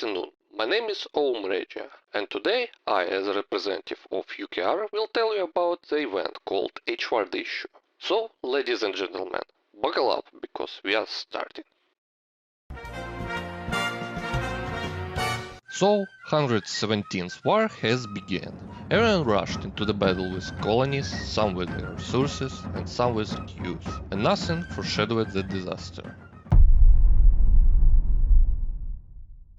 afternoon. My name is Regia, and today I, as a representative of UKR, will tell you about the event called Hward issue. So, ladies and gentlemen, buckle up because we are starting. So, 117th war has begun. Everyone rushed into the battle with colonies, some with their resources and some with youth, and nothing foreshadowed the disaster.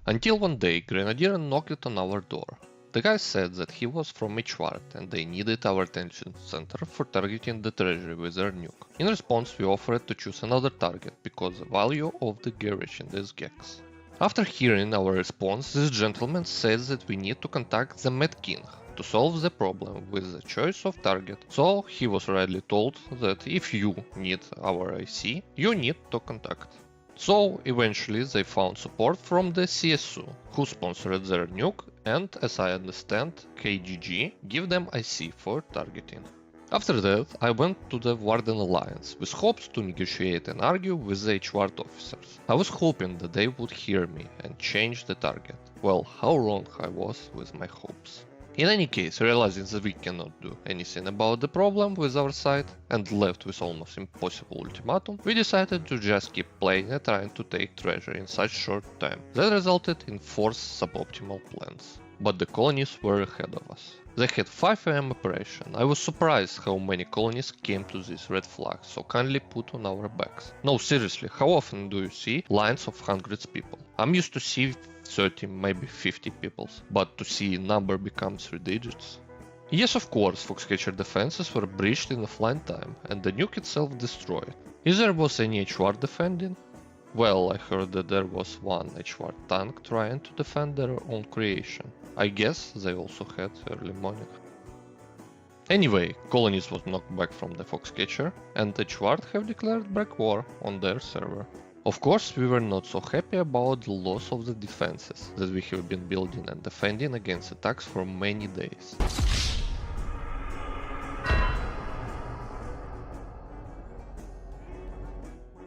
Until one day, Grenadier knocked on our door. The guy said that he was from Hward and they needed our attention center for targeting the treasury with their nuke. In response, we offered to choose another target because the value of the garage in these gags. After hearing our response, this gentleman says that we need to contact the Mad King to solve the problem with the choice of target. So he was rightly told that if you need our IC, you need to contact. So eventually they found support from the CSU, who sponsored their nuke and, as I understand, KGG give them IC for targeting. After that, I went to the Warden Alliance with hopes to negotiate and argue with the Hward officers. I was hoping that they would hear me and change the target. Well, how wrong I was with my hopes. In any case, realizing that we cannot do anything about the problem with our side and left with almost impossible ultimatum, we decided to just keep playing and trying to take treasure in such short time. That resulted in 4 suboptimal plans. But the colonies were ahead of us. They had 5 AM operation. I was surprised how many colonies came to this red flag so kindly put on our backs. No, seriously, how often do you see lines of hundreds of people? I'm used to see 30, maybe 50 people, but to see a number becomes 3 digits. Yes, of course, Foxcatcher defenses were breached in offline time and the nuke itself destroyed. If there was any Hward defending? Well, I heard that there was one Hward tank trying to defend their own creation. I guess they also had early morning. Anyway, colonies was knocked back from the Foxcatcher and the Hward have declared break war on their server. Of course, we were not so happy about the loss of the defenses that we have been building and defending against attacks for many days.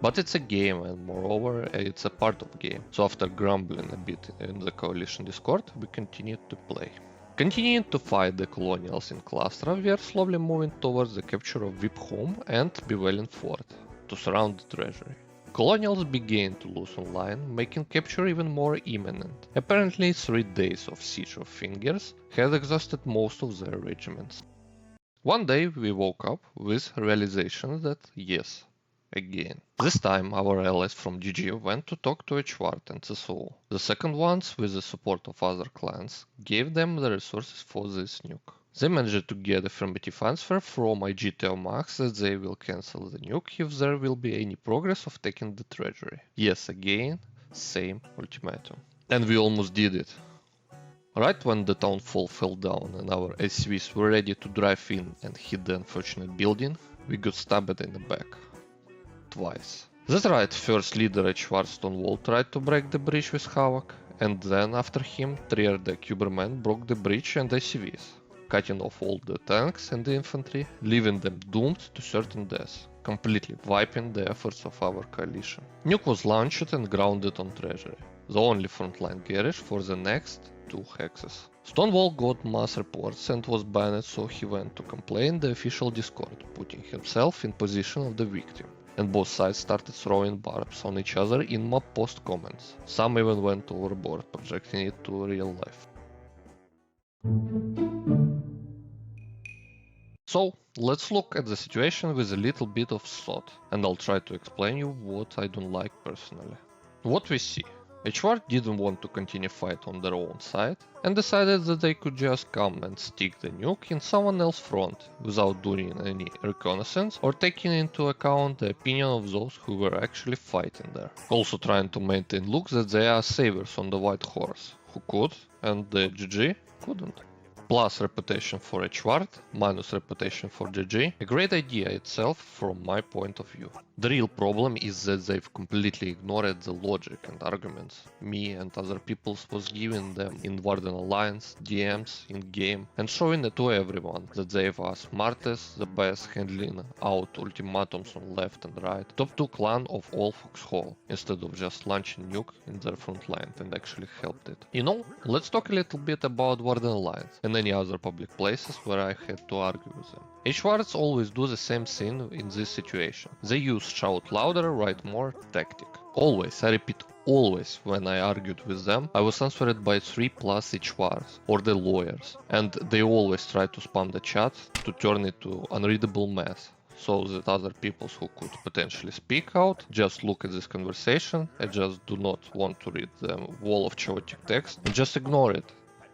But it's a game and moreover it's a part of game, so after grumbling a bit in the coalition Discord, we continued to play. Continuing to fight the colonials in Clastra, we are slowly moving towards the capture of Vip Home and Bivelin Fort to surround the treasury. Colonials began to lose online, making capture even more imminent. Apparently 3 days of Siege of Fingers had exhausted most of their regiments. One day we woke up with realization that yes, again. This time our allies from GG went to talk to Hward and CSU. The second ones, with the support of other clans, gave them the resources for this nuke. They managed to get affirmative answer from IGTO Max that they will cancel the nuke if there will be any progress of taking the treasury. Yes, again, same ultimatum. And we almost did it. Right when the townfall fell down and our SCVs were ready to drive in and hit the unfortunate building, we got stabbed in the back. Twice. That's right, first leader Hward Stonewall tried to break the bridge with Havoc, and then after him, Trier the Cuberman broke the bridge and ICVs, cutting off all the tanks and the infantry, leaving them doomed to certain death, completely wiping the efforts of our coalition. Nuke was launched and grounded on treasury, the only frontline garage for the next 2 hexes. Stonewall got mass reports and was banned, so he went to complain the official Discord, putting himself in position of the victim. And both sides started throwing barbs on each other in mob post comments. Some even went overboard, projecting it to real life. So, let's look at the situation with a little bit of thought, and I'll try to explain you what I don't like personally. What we see. Hward didn't want to continue fight on their own side, and decided that they could just come and stick the nuke in someone else's front, without doing any reconnaissance or taking into account the opinion of those who were actually fighting there. Also trying to maintain look that they are saviors on the white horse, who could, and the GG couldn't. plus reputation for Hward minus reputation for GG. A great idea itself from my point of view. The real problem is that they've completely ignored the logic and arguments me and other people was giving them in Warden Alliance, DMs, in-game, and showing it to everyone that they are smartest, the best, handling out ultimatums on left and right, top 2 clan of all Foxhole, instead of just launching nuke in their front line and actually helped it. You know, let's talk a little bit about Warden Alliance and any other public places where I had to argue with them. Hwards always do the same thing in this situation. They use shout louder, write more tactic. Always, I repeat, always when I argued with them, I was answered by 3+ Hwards or the lawyers, and they always try to spam the chat to turn it to unreadable mess, so that other people who could potentially speak out just look at this conversation and just do not want to read the wall of chaotic text and just ignore it.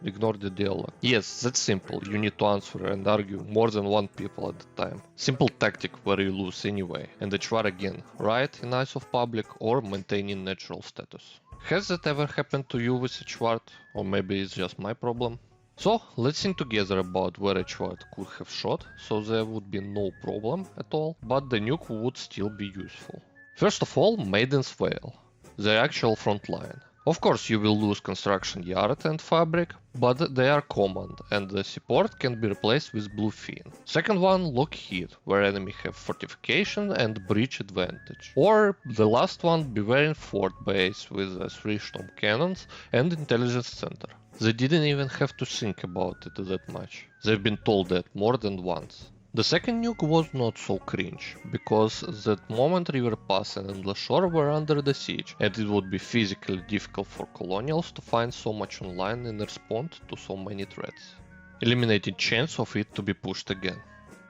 Ignore the dialogue. Yes, that's simple. You need to answer and argue more than one people at a time. Simple tactic where you lose anyway. And Hward again, right in eyes of public or maintaining natural status. Has that ever happened to you with Hward? Or maybe it's just my problem? So, let's think together about where Hward could have shot, so there would be no problem at all, but the nuke would still be useful. First of all, Maiden's Veil, the actual front line. Of course, you will lose construction yard and fabric, but they are common, and the support can be replaced with Bluefin. Second one, Lockheed, where enemy have fortification and breach advantage. Or the last one, Bavarian Fort base with 3 storm cannons and intelligence center. They didn't even have to think about it that much. They've been told that more than once. The second nuke was not so cringe, because that moment River Pass and La Shore were under the siege, and it would be physically difficult for colonials to find so much online and respond to so many threats, eliminating chance of it to be pushed again.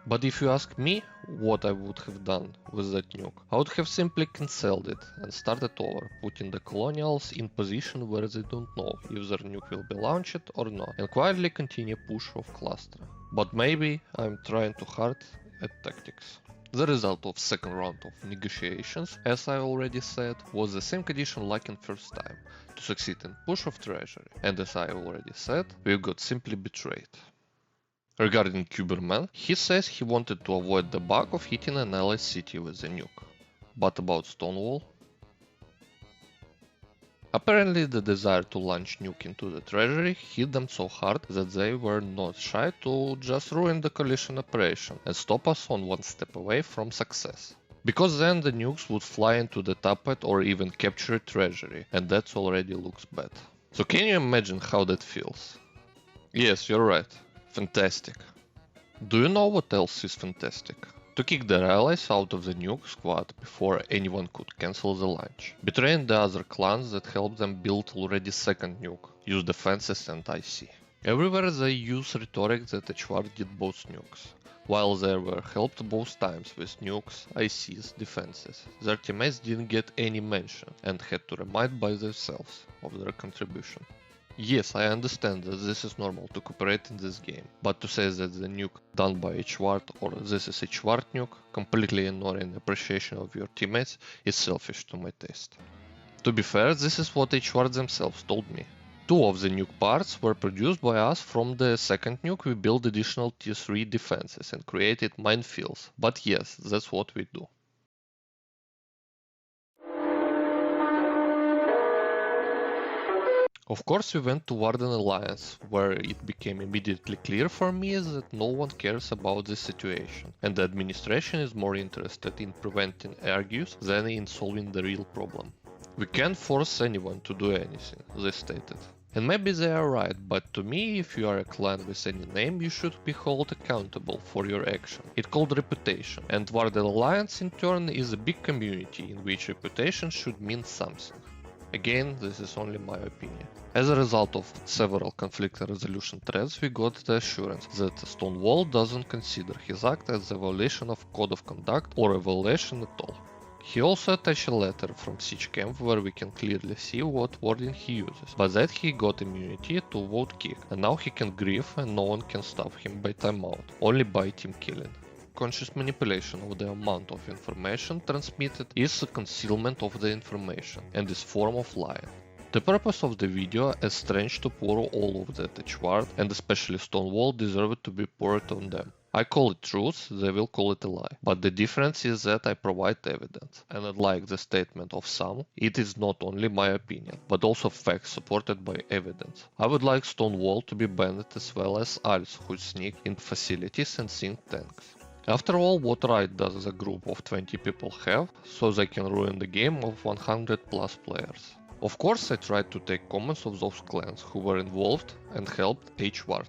But if you ask me what I would have done with that nuke, I would have simply cancelled it and started over, putting the colonials in position where they don't know if their nuke will be launched or not, and quietly continue push of cluster. But maybe I'm trying too hard at tactics. The result of second round of negotiations, as I already said, was the same condition like in first time, to succeed in push of treasury, and as I already said, we got simply betrayed. Regarding Kuberman, he says he wanted to avoid the bug of hitting an allied city with a nuke. But about Stonewall? Apparently the desire to launch nuke into the treasury hit them so hard that they were not shy to just ruin the coalition operation and stop us on one step away from success. Because then the nukes would fly into the Tappet or even capture treasury, and that already looks bad. So can you imagine how that feels? Yes, you're right. Fantastic. Do you know what else is fantastic? To kick their allies out of the nuke squad before anyone could cancel the launch, betraying the other clans that helped them build already second nuke, use defenses and IC. Everywhere they use rhetoric that Hward did both nukes, while they were helped both times with nukes, ICs, defenses. Their teammates didn't get any mention and had to remind by themselves of their contribution. Yes, I understand that this is normal to cooperate in this game, but to say that the nuke done by Hward or this is Hward nuke, completely ignoring appreciation of your teammates, is selfish to my taste. To be fair, this is what Hward themselves told me. 2 of the nuke parts were produced by us. From the second nuke we built additional tier 3 defenses and created minefields, but yes, that's what we do. Of course we went to Warden Alliance, where it became immediately clear for me that no one cares about this situation, and the administration is more interested in preventing argues than in solving the real problem. We can't force anyone to do anything, they stated. And maybe they are right, but to me, if you are a clan with any name, you should be held accountable for your action. It's called reputation, and Warden Alliance in turn is a big community in which reputation should mean something. Again, this is only my opinion. As a result of several conflict resolution threads, we got the assurance that Stonewall doesn't consider his act as a violation of code of conduct or a violation at all. He also attached a letter from Siege Camp where we can clearly see what wording he uses, but that he got immunity to vote kick, and now he can grieve and no one can stop him by timeout, only by team killing. Conscious manipulation of the amount of information transmitted is a concealment of the information and is form of lying. The purpose of the video is strange to pour all of that at Hward, and especially Stonewall deserved to be poured on them. I call it truth, they will call it a lie. But the difference is that I provide evidence. And unlike the statement of some, it is not only my opinion, but also facts supported by evidence. I would like Stonewall to be banned as well as others who sneak in facilities and think tanks. After all, what right does a group of 20 people have, so they can ruin the game of 100 plus players? Of course, I tried to take comments of those clans who were involved and helped Hward.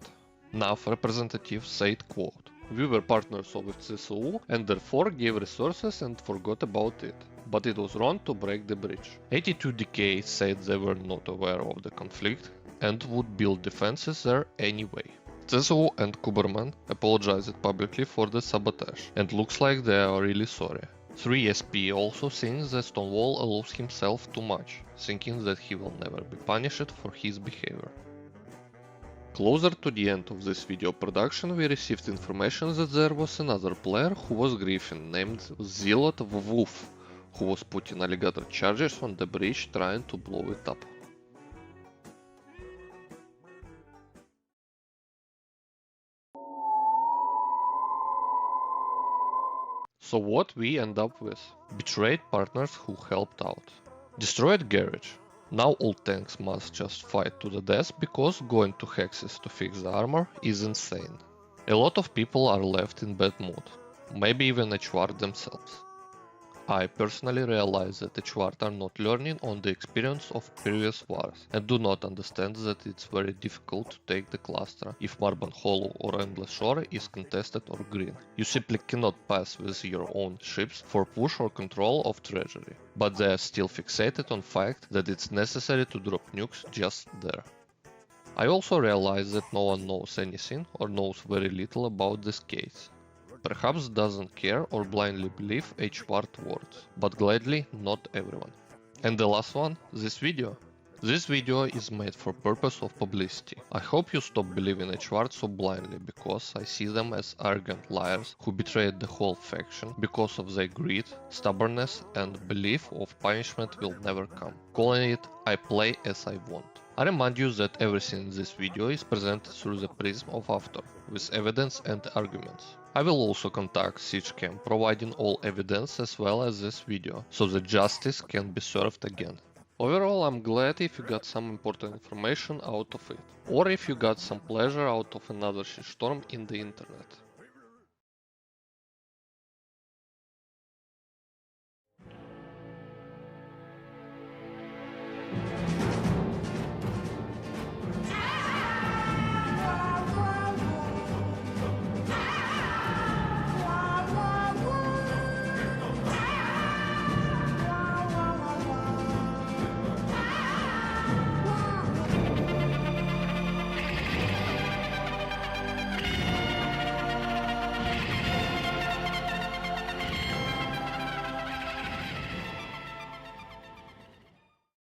NAF representative said, quote, "We were partners of CSU and therefore gave resources and forgot about it. But it was wrong to break the bridge." 82DK said they were not aware of the conflict and would build defenses there anyway. CSU and Kuberman apologized publicly for the sabotage, and looks like they are really sorry. 3SP also thinks that Stonewall allows himself too much, thinking that he will never be punished for his behavior. Closer to the end of this video production, we received information that there was another player who was griefing named Zealot Wolf, who was putting alligator charges on the bridge trying to blow it up. So what we end up with? Betrayed partners who helped out. Destroyed garage. Now all tanks must just fight to the death because going to Hexes to fix the armor is insane. A lot of people are left in bad mood, maybe even Hward themselves. I personally realize that Hward are not learning on the experience of previous wars and do not understand that it's very difficult to take the cluster if Marban Hollow or Endless Shore is contested or green. You simply cannot pass with your own ships for push or control of treasury, but they are still fixated on fact that it's necessary to drop nukes just there. I also realize that no one knows anything or knows very little about this case. Perhaps doesn't care or blindly believe Hward words, but gladly not everyone. And the last one, this video. This video is made for purpose of publicity. I hope you stop believing Hward so blindly, because I see them as arrogant liars who betrayed the whole faction because of their greed, stubbornness and belief of punishment will never come. Calling it, I play as I want. I remind you that everything in this video is presented through the prism of author, with evidence and arguments. I will also contact SiegeCam, providing all evidence as well as this video, so that justice can be served again. Overall, I'm glad if you got some important information out of it, or if you got some pleasure out of another shitstorm in the internet.